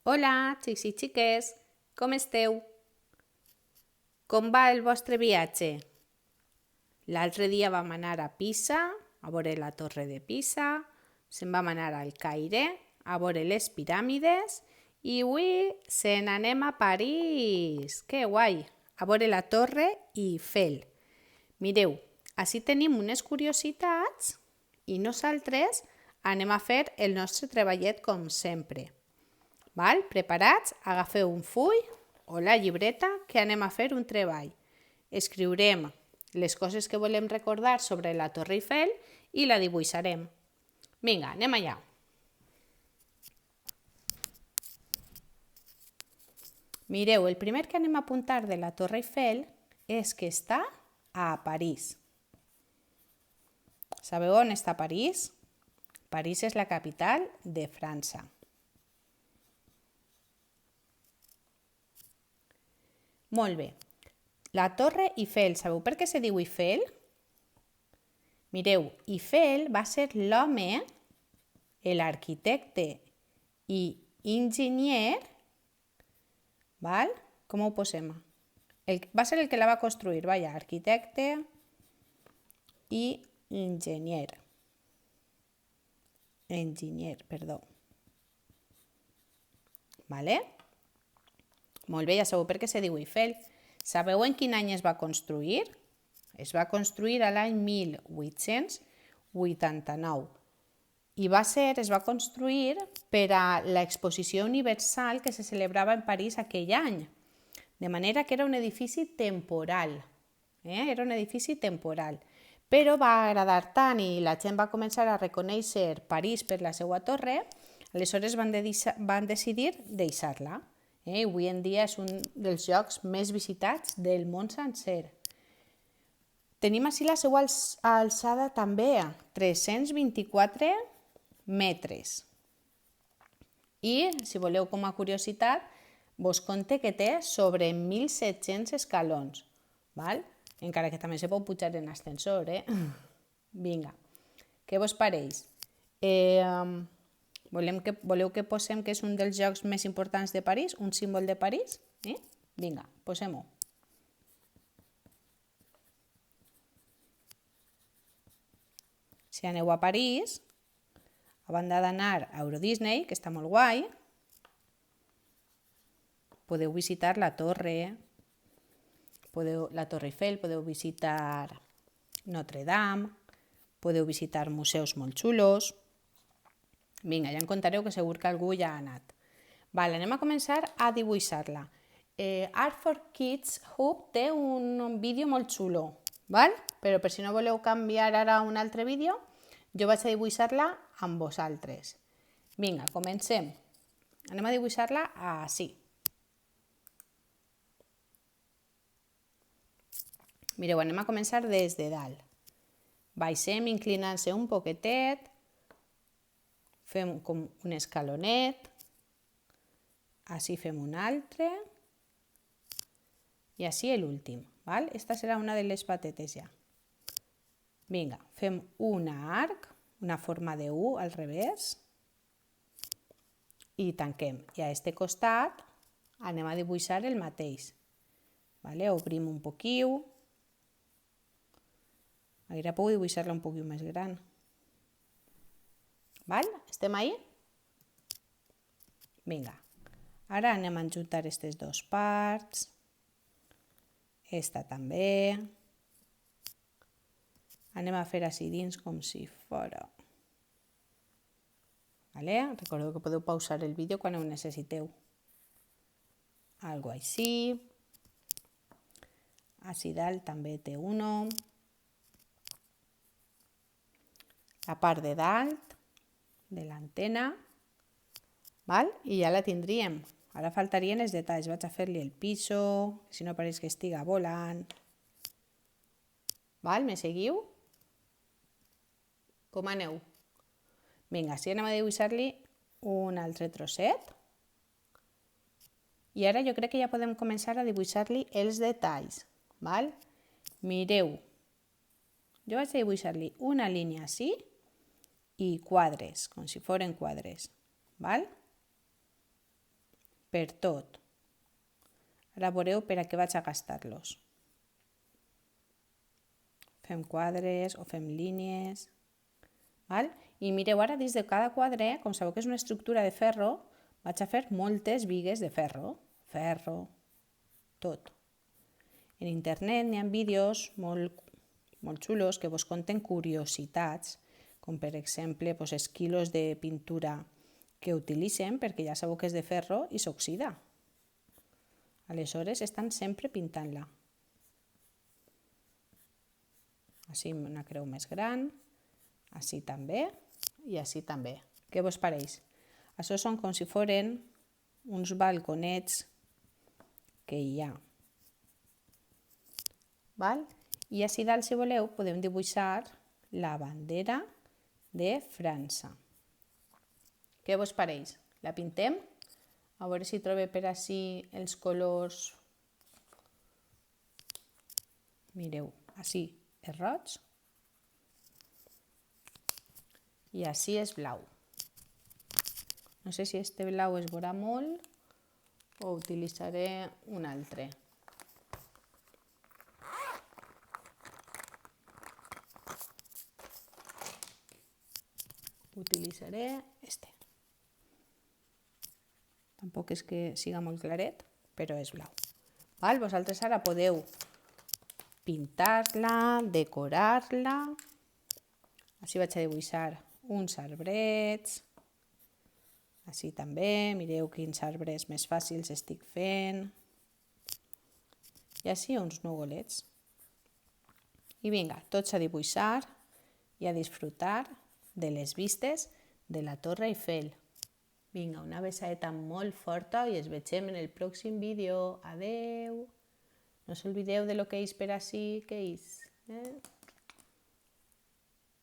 Hola, xics i xiques, com esteu? Com va el vostre viatge? L'altre dia vam anar a Pisa, a veure la torre de Pisa, se'n vam anar al Caire, a veure les piràmides, i avui se n'anem a París. Que guai! A veure la torre Eiffel. Mireu, ací tenim unes curiositats i nosaltres anem a fer el nostre treballet com sempre. Val? Preparats? Agafeu un full o la llibreta que anem a fer un treball. Escriurem les coses que volem recordar sobre la Torre Eiffel i la dibuixarem. Vinga, anem allà. Mireu, el primer que anem a apuntar de la Torre Eiffel és que està a París. Sabeu on està París? París és la capital de França. Molt bé. La Torre Eiffel, sabeu per què se diu Eiffel? Mireu, Eiffel va ser l'home, l'arquitecte i enginyer, val? Com ho posem? Va ser el que la va construir, vaja, arquitecte i enginyer. Enginyer, perdó. Vale? Molt bé, ja sabeu per què se diu Eiffel. Sabeu en quin any es va construir? Es va construir a l'any 1889 i es va construir per a l'exposició universal que se celebrava en París aquell any. De manera que era un edifici temporal. Era un edifici temporal. Però va agradar tant i la gent va començar a reconèixer París per la seva torre, aleshores van decidir deixar-la. Avui en dia és un dels llocs més visitats del món sencer. Tenim així la seva alçada també, 324 metres. I, si voleu com a curiositat, vos conte que té sobre 1.700 escalons. Val? Encara que també se pot pujar en ascensor. Vinga, què vos pareix? Voleu que posem que és un dels llocs més importants de París, un símbol de París? Vinga, posem-ho. Si aneu a París, a banda d'anar a Euro Disney, que està molt guai, podeu visitar la Torre Eiffel, podeu visitar Notre Dame, podeu visitar museus molt xulos. Vinga, ja em contareu que segur que algú ja ha anat. Vale, anem a començar a dibuixar-la. Art for Kids Hub té un vídeo molt xulo, val? Però per si no voleu canviar ara un altre vídeo, jo vaig a dibuixar-la amb vosaltres. Vinga, comencem. Anem a dibuixar-la així. Mireu, anem a començar des de dalt. Baixem inclinant-se un poquetet, fem com un escalonet, així fem un altre, i així l'últim. Esta serà una de les patetes ja. Vinga, fem un arc, una forma de U al revés, i tanquem. I a este costat anem a dibuixar el mateix. Obrim un poquiu. Ara puc dibuixar-la un poquiu més gran. Estem ahí? Vinga. Ara anem a ajuntar aquestes dues parts. Esta també. Anem a fer així dins com si fora. Recordeu que podeu pausar el vídeo quan ho necessiteu. Algo així. Així dalt també té uno. La part de dalt de l'antena. I ja la tindríem. Ara faltarien els detalls. Vaig a fer-li el piso, si no pareix que estiga volant. Me seguiu? Com aneu? Vinga, així anem a dibuixar-li un altre trosset. I ara jo crec que ja podem començar a dibuixar-li els detalls. Mireu. Jo vaig a dibuixar-li una línia així i quadres, com si foren quadres. per tot. Ara veureu per a què vaig a gastar-los. Fem quadres o fem línies. Val? I mireu, ara dins de cada quadre, com sabeu que és una estructura de ferro, vaig a fer moltes bigues de ferro. Ferro, tot. En internet n'hi ha vídeos molt xulos que vos conten curiositats, com per exemple els quilos de pintura que utilitzen, perquè ja sabeu que és de ferro i s'oxida. Aleshores estan sempre pintant-la. Així una creu més gran, així també i així també. Què vos pareix? Això són com si foren uns balconets que hi ha. Val? I així dalt, si voleu, podem dibuixar la bandera de França. Què vos pareix? La pintem? A veure si trobe per ací els colors. Mireu, així és roig i així és blau. No sé si este blau es veurà molt o utilitzaré un altre. Utilitzaré este. Tampoc és que siga molt claret, però és blau. Val? Vosaltres ara podeu pintar-la, decorar-la. Així vaig a dibuixar uns arbrets. Així també, mireu quins arbres més fàcils estic fent. I així uns nuvolets. I vinga, tots a dibuixar i a disfrutar de les vistes de la Torre Eiffel. Vinga, una besadeta molt forta i ens veiem en el pròxim vídeo. Adeu! No us oblideu de lo que és per ací, que és.